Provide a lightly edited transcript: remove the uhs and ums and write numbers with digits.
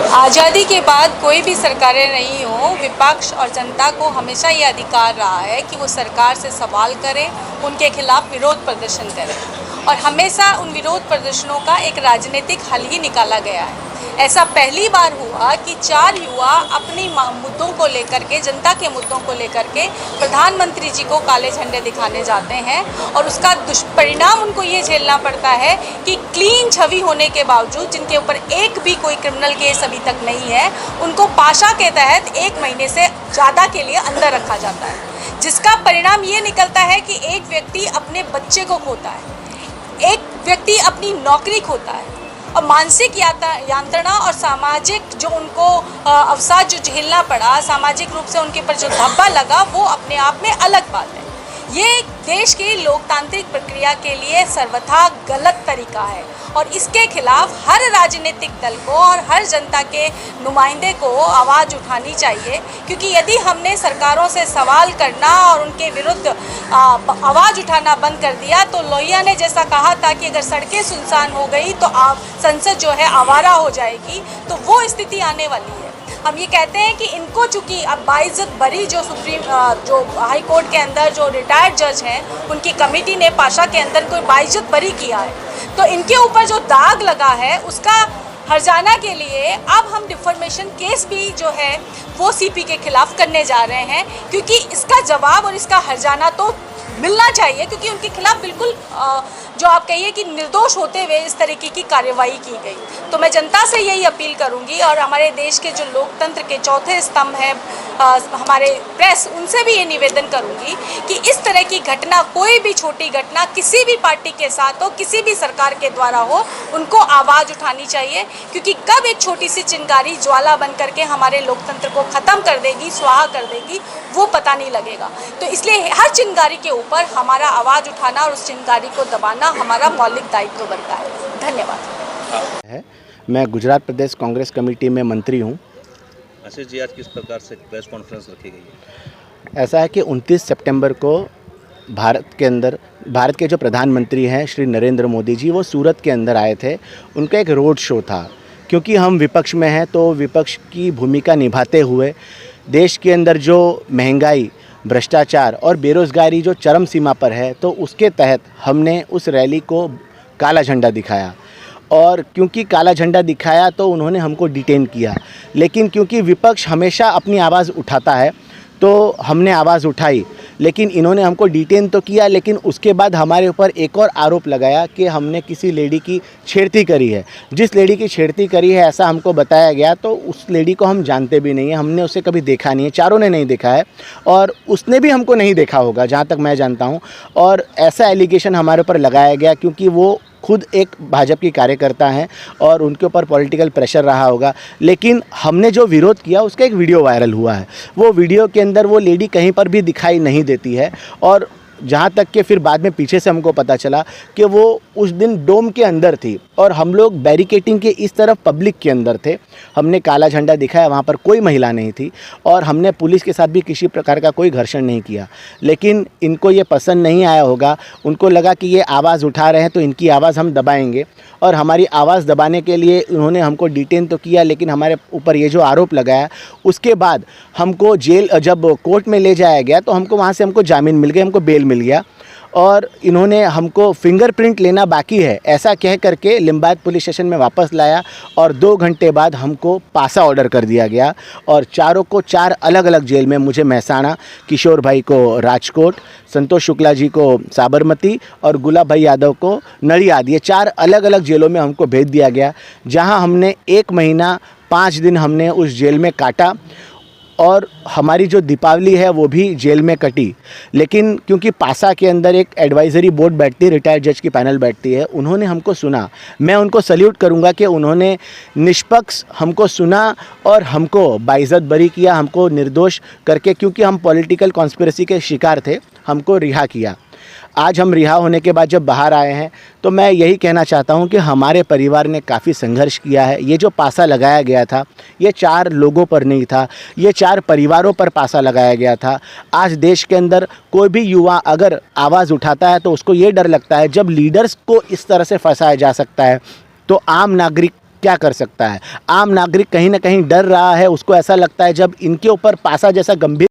आज़ादी के बाद कोई भी सरकारें नहीं हो, विपक्ष और जनता को हमेशा ये अधिकार रहा है कि वो सरकार से सवाल करें, उनके खिलाफ विरोध प्रदर्शन करें और हमेशा उन विरोध प्रदर्शनों का एक राजनीतिक हल ही निकाला गया है। ऐसा पहली बार हुआ कि 4 युवा अपनी मुद्दों को लेकर के, जनता के मुद्दों को लेकर के प्रधानमंत्री जी को काले झंडे दिखाने जाते हैं और उसका दुष्परिणाम उनको ये झेलना पड़ता है कि क्लीन छवि होने के बावजूद, जिनके ऊपर एक भी कोई क्रिमिनल केस अभी तक नहीं है, उनको पाशा के तहत 1 महीने से ज़्यादा के लिए अंदर रखा जाता है, जिसका परिणाम ये निकलता है कि एक व्यक्ति अपने बच्चे को खोता है, एक व्यक्ति अपनी नौकरी खोता है और मानसिक यातना और सामाजिक जो उनको अवसाद जो झेलना पड़ा, सामाजिक रूप से उनके पर जो धब्बा लगा, वो अपने आप में अलग बात है। ये देश की लोकतांत्रिक प्रक्रिया के लिए सर्वथा गलत तरीका है और इसके खिलाफ हर राजनीतिक दल को और हर जनता के नुमाइंदे को आवाज़ उठानी चाहिए, क्योंकि यदि हमने सरकारों से सवाल करना और उनके विरुद्ध आवाज़ उठाना बंद कर दिया तो लोहिया ने जैसा कहा था कि अगर सड़कें सुनसान हो गई तो संसद जो है आवारा हो जाएगी, तो वो स्थिति आने वाली है। हम ये कहते हैं कि इनको चूँकि अब बाइज्जत बरी जो जो हाई कोर्ट के अंदर जो रिटायर्ड जज हैं, उनकी कमेटी ने पाशा के अंदर कोई बाइज्जत बरी किया है, तो इनके ऊपर जो दाग लगा है उसका हर्जाना के लिए अब हम डिफॉर्मेशन केस भी जो है वो सीपी के खिलाफ करने जा रहे हैं, क्योंकि इसका जवाब और इसका हर्जाना तो मिलना चाहिए, क्योंकि उनके खिलाफ बिल्कुल जो आप कहिए कि निर्दोष होते हुए इस तरीके की कार्रवाई की गई। तो मैं जनता से यही अपील करूंगी और हमारे देश के जो लोकतंत्र के चौथे स्तंभ हैं हमारे प्रेस, उनसे भी ये निवेदन करूंगी कि इस तरह की घटना, कोई भी छोटी घटना किसी भी पार्टी के साथ हो, किसी भी सरकार के द्वारा हो, उनको आवाज़ उठानी चाहिए, क्योंकि कब एक छोटी सी चिंगारी ज्वाला बन करके हमारे लोकतंत्र को ख़त्म कर देगी, स्वाहा कर देगी, वो पता नहीं लगेगा। तो इसलिए हर चिंगारी के ऊपर हमारा आवाज़ उठाना और उस चिंगारी को दबाना हमारा मौलिक दायित्व बनता है। धन्यवाद। मैं गुजरात प्रदेश कांग्रेस कमेटी में मंत्री हूँ। आशीष जी, आज किस प्रकार से प्रेस कॉन्फ्रेंस रखी गई है? ऐसा है कि 29 सितंबर को भारत के जो प्रधानमंत्री हैं श्री नरेंद्र मोदी जी, वो सूरत के अंदर आए थे। उनका एक रोड शो था। क्योंकि हम विपक्ष में हैं तो विपक्ष की भूमिका निभाते हुए देश के अंदर जो महंगाई, भ्रष्टाचार और बेरोज़गारी जो चरम सीमा पर है, तो उसके तहत हमने उस रैली को काला झंडा दिखाया। और क्योंकि काला झंडा दिखाया तो उन्होंने हमको डिटेन किया, लेकिन क्योंकि विपक्ष हमेशा अपनी आवाज़ उठाता है तो हमने आवाज़ उठाई, लेकिन इन्होंने हमको डिटेन तो किया, लेकिन उसके बाद हमारे ऊपर एक और आरोप लगाया कि हमने किसी लेडी की छेड़ती करी है। जिस लेडी की छेड़ती करी है ऐसा हमको बताया गया, तो उस लेडी को हम जानते भी नहीं है, हमने उसे कभी देखा नहीं है, चारों ने नहीं देखा है और उसने भी हमको नहीं देखा होगा जहाँ तक मैं जानता हूँ। और ऐसा एलिगेशन हमारे ऊपर लगाया गया क्योंकि वो खुद एक भाजपा की कार्यकर्ता हैं और उनके ऊपर पॉलिटिकल प्रेशर रहा होगा। लेकिन हमने जो विरोध किया उसका एक वीडियो वायरल हुआ है। वो वीडियो के अंदर वो लेडी कहीं पर भी दिखाई नहीं देती है और जहाँ तक कि फिर बाद में पीछे से हमको पता चला कि वो उस दिन डोम के अंदर थी और हम लोग बैरिकेटिंग के इस तरफ पब्लिक के अंदर थे। हमने काला झंडा दिखाया, वहाँ पर कोई महिला नहीं थी और हमने पुलिस के साथ भी किसी प्रकार का कोई घर्षण नहीं किया। लेकिन इनको ये पसंद नहीं आया होगा, उनको लगा कि ये आवाज़ उठा रहे हैं तो इनकी आवाज़ हम दबाएंगे और हमारी आवाज़ दबाने के लिए उन्होंने हमको डिटेन तो किया, लेकिन हमारे ऊपर ये जो आरोप लगाया उसके बाद हमको जब कोर्ट में ले जाया गया तो हमको वहाँ से हमको जामीन मिल गई, हमको बेल मिल गया और इन्होंने हमको फिंगरप्रिंट लेना बाकी है ऐसा कह करके लिंबायत पुलिस स्टेशन में वापस लाया और 2 घंटे बाद हमको पासा ऑर्डर कर दिया गया और चारों को 4 अलग अलग जेल में, मुझे महसाना, किशोर भाई को राजकोट, संतोष शुक्ला जी को साबरमती और गुलाब भाई यादव को नडियाद, ये 4 अलग अलग जेलों में हमको भेज दिया गया, जहां हमने 1 महीना 5 दिन हमने उस जेल में काटा और हमारी जो दीपावली है वो भी जेल में कटी। लेकिन क्योंकि पासा के अंदर एक एडवाइज़री बोर्ड बैठती है, रिटायर्ड जज की पैनल बैठती है, उन्होंने हमको सुना। मैं उनको सल्यूट करूंगा कि उन्होंने निष्पक्ष हमको सुना और हमको बाइज्जत बरी किया, हमको निर्दोष करके, क्योंकि हम पॉलिटिकल कॉन्स्पिरेसी के शिकार थे, हमको रिहा किया। आज हम रिहा होने के बाद जब बाहर आए हैं तो मैं यही कहना चाहता हूं कि हमारे परिवार ने काफ़ी संघर्ष किया है। ये जो पासा लगाया गया था ये 4 लोगों पर नहीं था, ये 4 परिवारों पर पासा लगाया गया था। आज देश के अंदर कोई भी युवा अगर आवाज़ उठाता है तो उसको ये डर लगता है, जब लीडर्स को इस तरह से फंसाया जा सकता है तो आम नागरिक क्या कर सकता है। आम नागरिक कहीं ना कहीं डर रहा है, उसको ऐसा लगता है जब इनके ऊपर पासा जैसा गंभीर